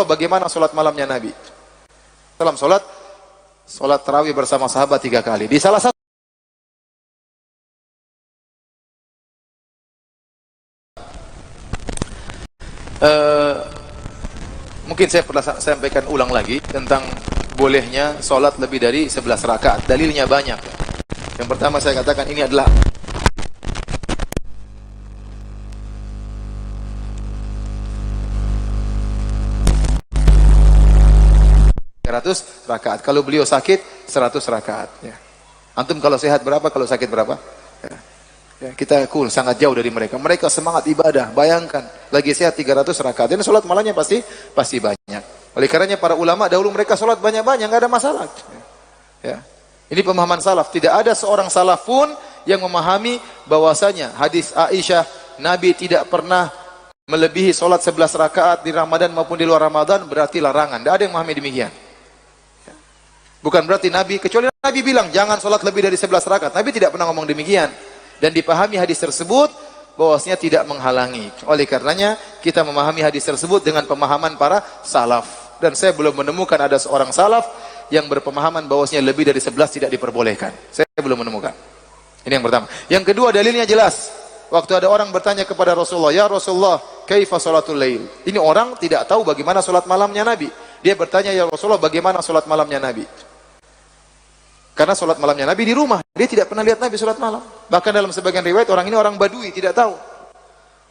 bagaimana sholat malamnya Nabi? Dalam sholat tarawih bersama sahabat 3 kali. Di salah satu mungkin saya pernah sampaikan ulang lagi tentang bolehnya sholat lebih dari 11 rakaat. Dalilnya banyak. Yang pertama saya katakan ini adalah 100 rakaat. Kalau beliau sakit 100 rakaat. Ya. Antum kalau sehat berapa? Kalau sakit berapa? Ya. Ya, kita sangat jauh dari mereka. Mereka semangat ibadah. Bayangkan lagi sehat 300 rakaat. Dan sholat malamnya pasti banyak. Oleh karenanya para ulama dahulu mereka sholat banyak-banyak, nggak ada masalah. Ya. Ini pemahaman salaf. Tidak ada seorang salaf pun yang memahami bahwasanya hadis Aisyah, Nabi tidak pernah melebihi sholat 11 rakaat di Ramadan maupun di luar Ramadan berarti larangan. Tidak ada yang memahami demikian. Bukan berarti Nabi, kecuali Nabi bilang jangan sholat lebih dari 11 rakaat. Nabi tidak pernah ngomong demikian. Dan dipahami hadis tersebut bahwasanya tidak menghalangi. Oleh karenanya kita memahami hadis tersebut dengan pemahaman para salaf. Dan saya belum menemukan ada seorang salaf yang berpemahaman bahwasanya lebih dari 11 tidak diperbolehkan. Saya belum menemukan. Ini yang pertama. Yang kedua dalilnya jelas. Waktu ada orang bertanya kepada Rasulullah, "Ya Rasulullah, kaifa sholatul lail?" Ini orang tidak tahu bagaimana sholat malamnya Nabi. Dia bertanya, "Ya Rasulullah, bagaimana sholat malamnya Nabi?" Karena sholat malamnya Nabi di rumah. Dia tidak pernah lihat Nabi sholat malam. Bahkan dalam sebagian riwayat orang ini orang Badui, tidak tahu.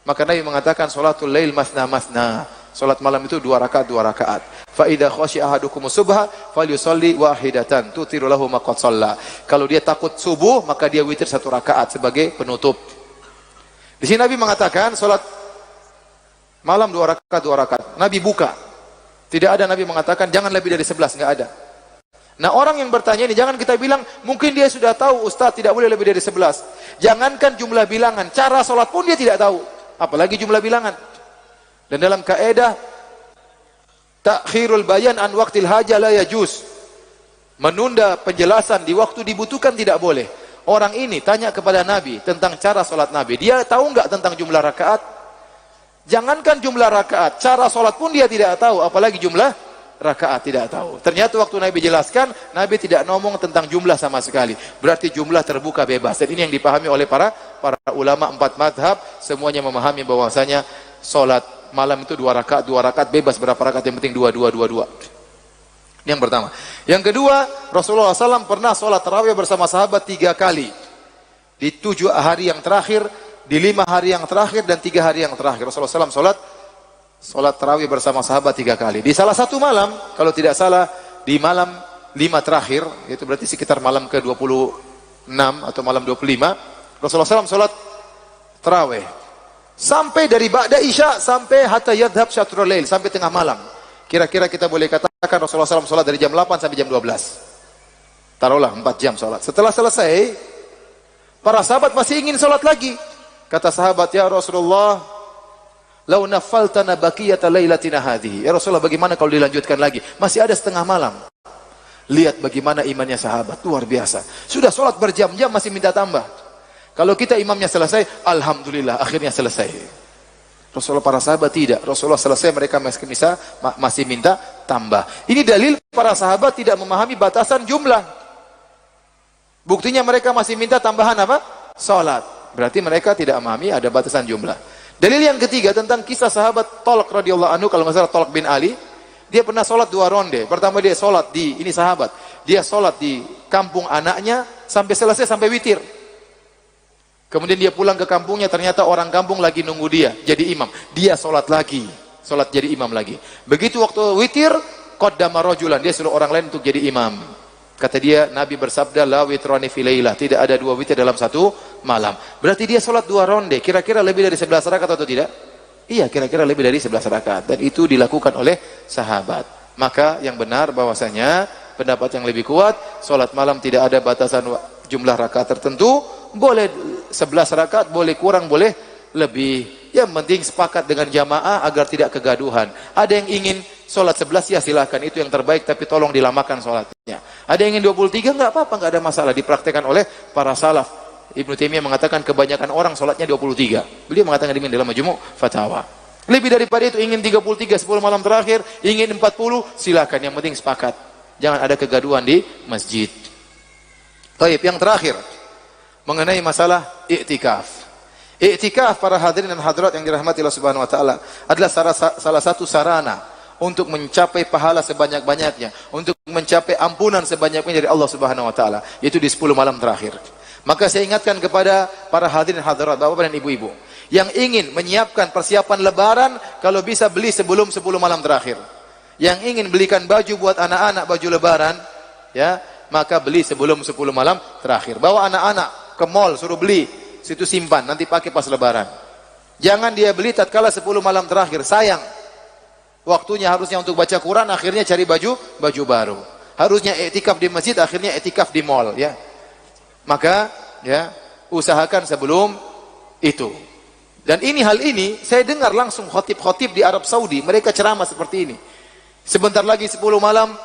Maka Nabi mengatakan sholatul lail masna masna. Sholat malam itu 2 rakaat 2 rakaat. Fa idza khashi'a ahadukumus subha falyusalli wahidatan tutiru lahu ma qad shalla. Kalau dia takut subuh, maka dia witir 1 rakaat sebagai penutup. Di sini Nabi mengatakan sholat malam 2 rakaat 2 rakaat. Nabi buka. Tidak ada Nabi mengatakan jangan lebih dari 11, enggak ada. Nah orang yang bertanya ini jangan kita bilang mungkin dia sudah tahu Ustaz tidak boleh lebih dari 11. Jangankan jumlah bilangan, cara sholat pun dia tidak tahu, apalagi jumlah bilangan. Dan dalam kaidah takhirul bayan an waqtil haja la yajuz, menunda penjelasan di waktu dibutuhkan tidak boleh. Orang ini tanya kepada Nabi tentang cara sholat Nabi, dia tahu enggak tentang jumlah rakaat? Jangankan jumlah rakaat, cara sholat pun dia tidak tahu, apalagi jumlah rakaat tidak tahu. Ternyata waktu Nabi jelaskan, Nabi tidak ngomong tentang jumlah sama sekali. Berarti jumlah terbuka bebas. Dan ini yang dipahami oleh para ulama 4 madhab. Semuanya memahami bahwasanya sholat malam itu 2 rakaat bebas berapa rakaat, yang penting 2. Ini yang pertama. Yang kedua, Rasulullah SAW pernah sholat tarawih bersama sahabat 3 kali. Di 7 hari yang terakhir, di 5 hari yang terakhir, dan 3 hari yang terakhir. Rasulullah SAW sholat tarawih bersama sahabat 3 kali. Di salah satu malam, kalau tidak salah, di malam 5 terakhir, itu berarti sekitar malam ke-26 atau malam 25, Rasulullah SAW sholat tarawih. Sampai dari ba'da isya, sampai hatta yadhab syatrul lail, sampai tengah malam. Kira-kira kita boleh katakan Rasulullah SAW sholat dari jam 8 sampai jam 12. Taruhlah 4 jam sholat. Setelah selesai, para sahabat masih ingin sholat lagi. Kata sahabat, "Ya Rasulullah, lau nafaltana baqiyata lailatina hadhihi." Ya Rasulullah, bagaimana kalau dilanjutkan lagi? Masih ada setengah malam. Lihat bagaimana imannya sahabat, luar biasa. Sudah sholat berjam-jam masih minta tambah. Kalau kita imamnya selesai, alhamdulillah akhirnya selesai. Rasulullah, para sahabat tidak. Rasulullah selesai, mereka masih minta tambah. Ini dalil para sahabat tidak memahami batasan jumlah. Buktinya mereka masih minta tambahan apa? Sholat. Berarti mereka tidak memahami ada batasan jumlah. Dalil yang ketiga tentang kisah sahabat Talq radhiyallahu anhu, kalau nggak salah Talq bin Ali, dia pernah sholat 2 ronde. Pertama dia sholat ini sahabat, dia sholat di kampung anaknya sampai selesai, sampai witir. Kemudian dia pulang ke kampungnya, ternyata orang kampung lagi nunggu dia jadi imam. Dia sholat lagi, sholat jadi imam lagi. Begitu waktu witir, qaddama rajulan, dia suruh orang lain untuk jadi imam. Kata dia, Nabi bersabda, la witrani fi lailah, tidak ada 2 witir dalam 1 malam. Berarti dia sholat 2 ronde, kira-kira lebih dari 11 rakaat atau tidak? Iya, kira-kira lebih dari 11 rakaat. Dan itu dilakukan oleh sahabat. Maka yang benar bahwasanya pendapat yang lebih kuat, sholat malam tidak ada batasan jumlah rakaat tertentu. Boleh 11 rakaat, boleh kurang, boleh lebih. Yang penting sepakat dengan jamaah agar tidak kegaduhan. Ada yang ingin sholat 11, ya silahkan, itu yang terbaik, tapi tolong dilamakan sholatnya. Ada yang ingin 23, nggak apa-apa, nggak ada masalah, dipraktekkan oleh para salaf. Ibnu Taimiyah mengatakan kebanyakan orang sholatnya 23. Beliau mengatakan demikian dalam Majmu' Fatawa. Lebih daripada itu, ingin 33 10 malam terakhir, ingin 40, silakan, yang penting sepakat. Jangan ada kegaduhan di masjid. Baik, yang terakhir mengenai masalah i'tikaf. I'tikaf, para hadirin dan hadirat yang dirahmati Allah Subhanahu wa taala, adalah salah satu sarana untuk mencapai pahala sebanyak-banyaknya, untuk mencapai ampunan sebanyak-banyaknya dari Allah Subhanahu wa taala, yaitu di 10 malam terakhir. Maka saya ingatkan kepada para hadirin hadirat, bapak dan ibu-ibu, yang ingin menyiapkan persiapan lebaran, kalau bisa beli sebelum 10 malam terakhir. Yang ingin belikan baju buat anak-anak, baju lebaran, ya, maka beli sebelum 10 malam terakhir. Bawa anak-anak ke mall, suruh beli, situ simpan, nanti pakai pas lebaran. Jangan dia beli tatkala 10 malam terakhir, sayang. Waktunya harusnya untuk baca Quran, akhirnya cari baju baru. Harusnya i'tikaf di masjid, akhirnya i'tikaf di mall, ya. Maka, ya, usahakan sebelum itu. Dan hal ini saya dengar langsung khotib-khotib di Arab Saudi, mereka ceramah seperti ini. Sebentar lagi 10 malam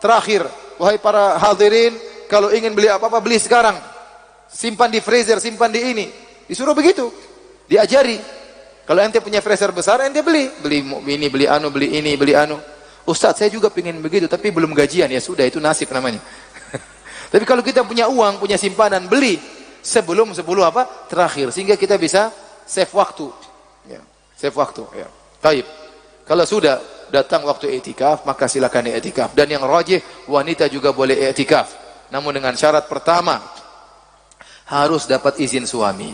terakhir, wahai para hadirin, kalau ingin beli apa-apa beli sekarang. Simpan di freezer, simpan di ini. Disuruh begitu, diajari. Kalau ente punya freezer besar, ente beli ini, beli anu, beli ini, beli anu. Ustaz, saya juga pengen begitu, tapi belum gajian. Ya sudah, itu nasib namanya. Tapi kalau kita punya uang, punya simpanan, beli sebelum 10 apa? Terakhir, sehingga kita bisa save waktu. Ya, save waktu. Ya. Taib. Kalau sudah datang waktu i'tikaf, maka silakan i'tikaf. Dan yang rajih, wanita juga boleh i'tikaf. Namun dengan syarat pertama, harus dapat izin suami.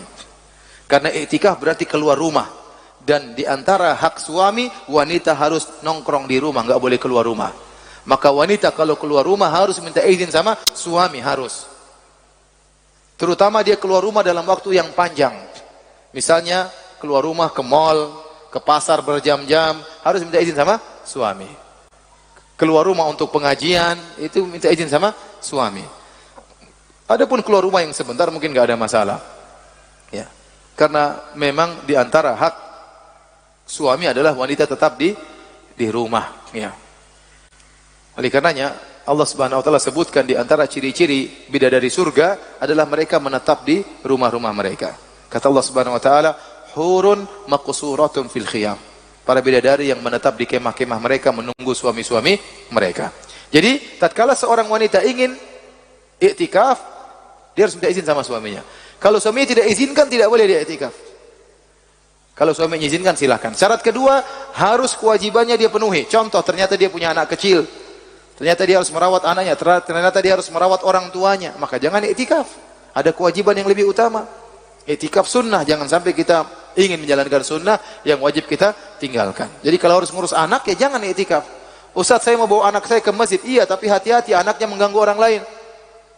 Karena i'tikaf berarti keluar rumah. Dan di antara hak suami, wanita harus nongkrong di rumah, nggak boleh keluar rumah. Maka wanita kalau keluar rumah harus minta izin sama suami, harus. Terutama dia keluar rumah dalam waktu yang panjang. Misalnya keluar rumah ke mall, ke pasar berjam-jam, harus minta izin sama suami. Keluar rumah untuk pengajian, itu minta izin sama suami. Adapun keluar rumah yang sebentar mungkin nggak ada masalah. Ya. Karena memang di antara hak suami adalah wanita tetap di rumah, ya. Oleh karenanya Allah Subhanahu wa taala sebutkan di antara ciri-ciri bidadari surga adalah mereka menetap di rumah-rumah mereka. Kata Allah Subhanahu wa taala, hurun maqsuratun fil khiyam. Para bidadari yang menetap di kemah-kemah mereka menunggu suami-suami mereka. Jadi, tatkala seorang wanita ingin i'tikaf, dia harus minta izin sama suaminya. Kalau suaminya tidak izinkan, tidak boleh dia i'tikaf. Kalau suami mengizinkan, silahkan. Syarat kedua, harus kewajibannya dia penuhi. Contoh, ternyata dia punya anak kecil. Ternyata dia harus merawat anaknya. Ternyata dia harus merawat orang tuanya. Maka jangan i'tikaf. Ada kewajiban yang lebih utama. I'tikaf sunnah. Jangan sampai kita ingin menjalankan sunnah yang wajib kita tinggalkan. Jadi kalau harus ngurus anak, ya jangan i'tikaf. Ustaz, saya mau bawa anak saya ke masjid. Iya, tapi hati-hati, anaknya mengganggu orang lain.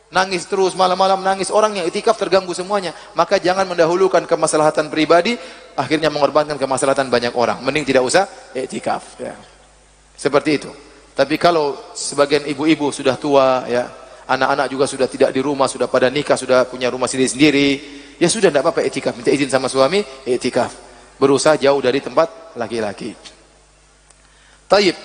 Nangis terus, malam-malam nangis, orang yang i'tikaf terganggu semuanya. Maka jangan mendahulukan kemaslahatan pribadi, akhirnya mengorbankan kemaslahatan banyak orang. Mending tidak usah i'tikaf, ya. Seperti itu. Tapi kalau sebagian ibu-ibu sudah tua, ya, anak-anak juga sudah tidak di rumah, sudah pada nikah, sudah punya rumah sendiri-sendiri, ya sudah, tidak apa-apa i'tikaf. Minta izin sama suami, i'tikaf. Berusaha jauh dari tempat laki-laki. Taib.